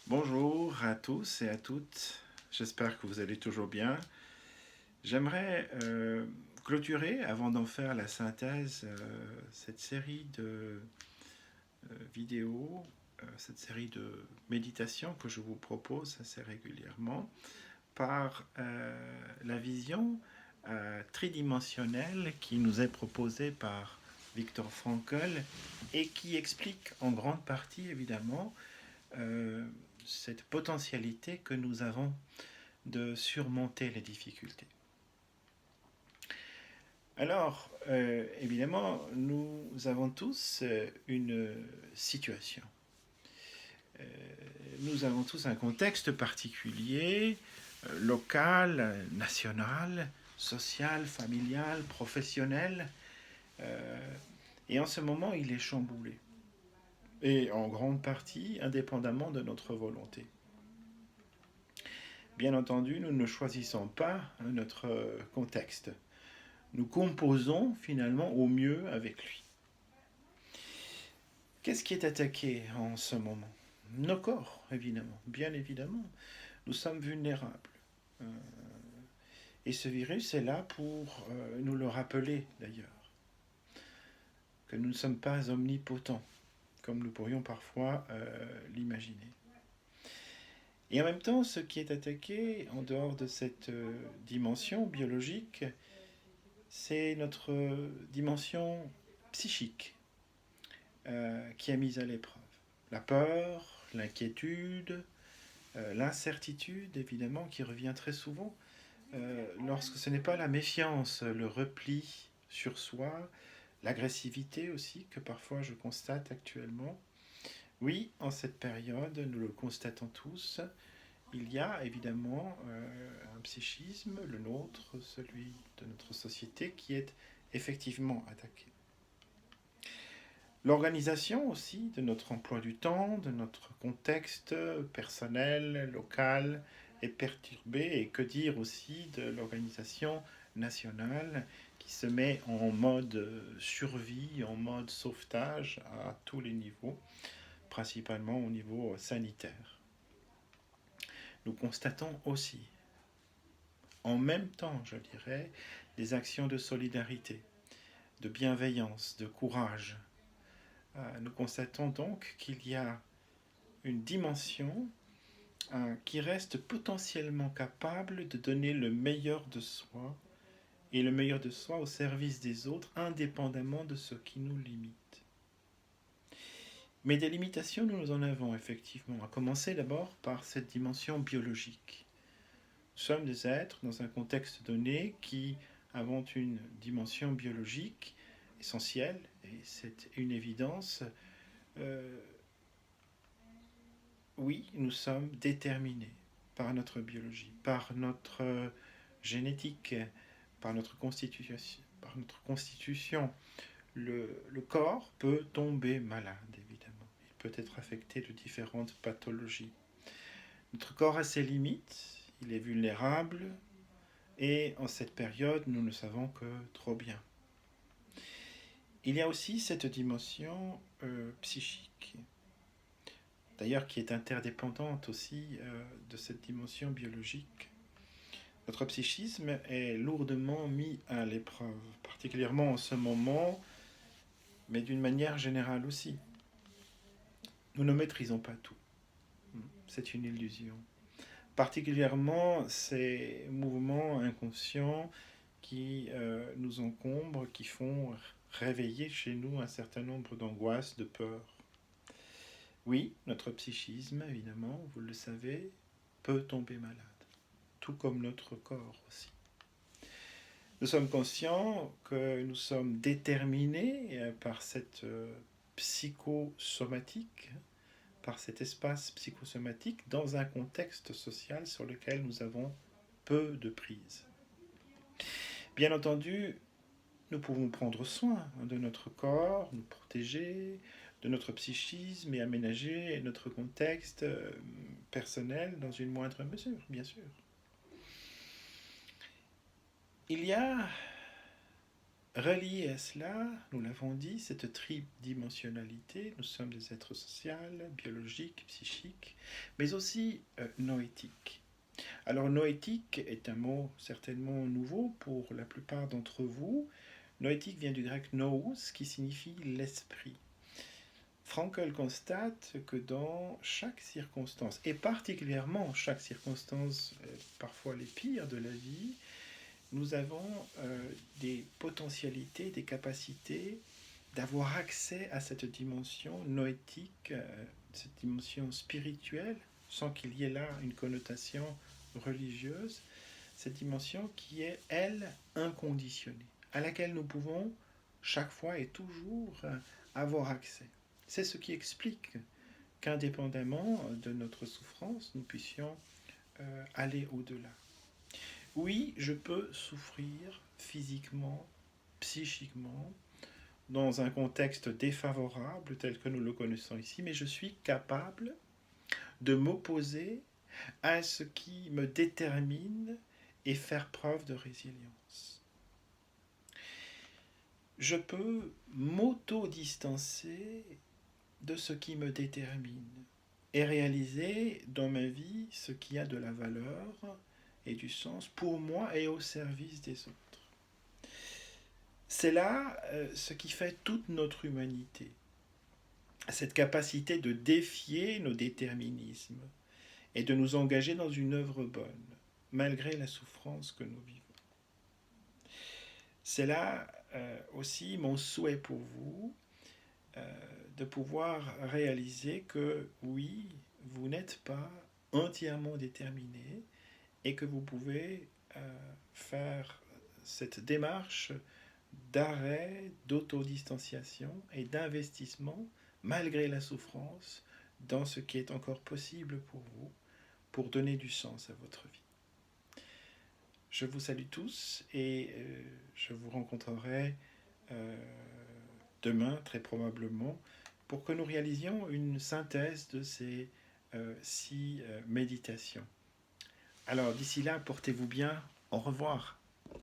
Bonjour à tous et à toutes, j'espère que vous allez toujours bien. J'aimerais clôturer, avant d'en faire la synthèse, cette série de vidéos, cette série de méditations que je vous propose assez régulièrement, par la vision tridimensionnelle qui nous est proposée par Viktor Frankl et qui explique en grande partie évidemment euh, cette potentialité que nous avons de surmonter les difficultés. Alors, évidemment, nous avons tous une situation. Euh, Nous avons tous un contexte particulier, local, national, social, familial, professionnel. Et en ce moment, il est chamboulé. Et en grande partie, indépendamment de notre volonté. Bien entendu, nous ne choisissons pas notre contexte. Nous composons finalement au mieux avec lui. Qu'est-ce qui est attaqué en ce moment? Nos corps, évidemment, bien évidemment. Nous sommes vulnérables. Euh, et ce virus est là pour nous le rappeler d'ailleurs, que nous ne sommes pas omnipotents, comme nous pourrions parfois l'imaginer. Et en même temps, ce qui est attaqué, en dehors de cette dimension biologique, c'est notre dimension psychique qui est mise à l'épreuve. La peur, l'inquiétude, l'incertitude, évidemment, qui revient très souvent, lorsque ce n'est pas la méfiance, le repli sur soi, l'agressivité aussi, que parfois je constate actuellement. Oui, en cette période, nous le constatons tous, il y a évidemment un psychisme, le nôtre, celui de notre société, qui est effectivement attaqué. L'organisation aussi de notre emploi du temps, de notre contexte personnel, local, est perturbée. Et que dire aussi de l'organisation nationale qui se met en mode survie, en mode sauvetage à tous les niveaux, principalement au niveau sanitaire. Nous constatons aussi, en même temps, je dirais, des actions de solidarité, de bienveillance, de courage. Nous constatons donc qu'il y a une dimension qui reste potentiellement capable de donner le meilleur de soi et le meilleur de soi au service des autres, indépendamment de ce qui nous limite. Mais des limitations, nous en avons effectivement, à commencer d'abord par cette dimension biologique. Nous sommes des êtres dans un contexte donné qui avons une dimension biologique essentielle, et c'est une évidence. Euh, oui, nous sommes déterminés par notre biologie, par notre génétique, par notre constitution. Par notre constitution. Le corps peut tomber malade, évidemment. Il peut être affecté de différentes pathologies. Notre corps a ses limites, il est vulnérable, et en cette période, nous ne savons que trop bien. Il y a aussi cette dimension psychique, d'ailleurs qui est interdépendante aussi de cette dimension biologique. Notre psychisme est lourdement mis à l'épreuve, particulièrement en ce moment, mais d'une manière générale aussi. Nous ne maîtrisons pas tout. C'est une illusion. Particulièrement ces mouvements inconscients qui nous encombrent, qui font réveiller chez nous un certain nombre d'angoisses, de peurs. Oui, notre psychisme, évidemment, vous le savez, peut tomber malade, tout comme notre corps aussi. Nous sommes conscients que nous sommes déterminés par cette psychosomatique, par cet espace psychosomatique dans un contexte social sur lequel nous avons peu de prise. Bien entendu, nous pouvons prendre soin de notre corps, nous protéger de notre psychisme et aménager notre contexte personnel dans une moindre mesure, bien sûr. Il y a relié à cela, nous l'avons dit, cette tridimensionnalité, nous sommes des êtres sociaux, biologiques, psychiques, mais aussi noétiques. Alors noétique est un mot certainement nouveau pour la plupart d'entre vous. Noétique vient du grec nous, qui signifie l'esprit. Frankel constate que dans chaque circonstance, et particulièrement chaque circonstance, parfois les pires de la vie, nous avons des potentialités, des capacités d'avoir accès à cette dimension noétique, cette dimension spirituelle, sans qu'il y ait là une connotation religieuse, cette dimension qui est, elle, inconditionnée, à laquelle nous pouvons chaque fois et toujours avoir accès. C'est ce qui explique qu'indépendamment de notre souffrance, nous puissions aller au-delà. Oui, je peux souffrir physiquement, psychiquement, dans un contexte défavorable tel que nous le connaissons ici, mais je suis capable de m'opposer à ce qui me détermine et faire preuve de résilience. Je peux m'auto-distancer de ce qui me détermine et réaliser dans ma vie ce qui a de la valeur et du sens pour moi et au service des autres. C'est là ce qui fait toute notre humanité, cette capacité de défier nos déterminismes et de nous engager dans une œuvre bonne, malgré la souffrance que nous vivons. C'est là aussi mon souhait pour vous, de pouvoir réaliser que oui, vous n'êtes pas entièrement déterminé et que vous pouvez faire cette démarche d'arrêt, d'autodistanciation et d'investissement, malgré la souffrance, dans ce qui est encore possible pour vous, pour donner du sens à votre vie. Je vous salue tous et je vous rencontrerai demain, très probablement, pour que nous réalisions une synthèse de ces 6 méditations. Alors, d'ici là, portez-vous bien. Au revoir.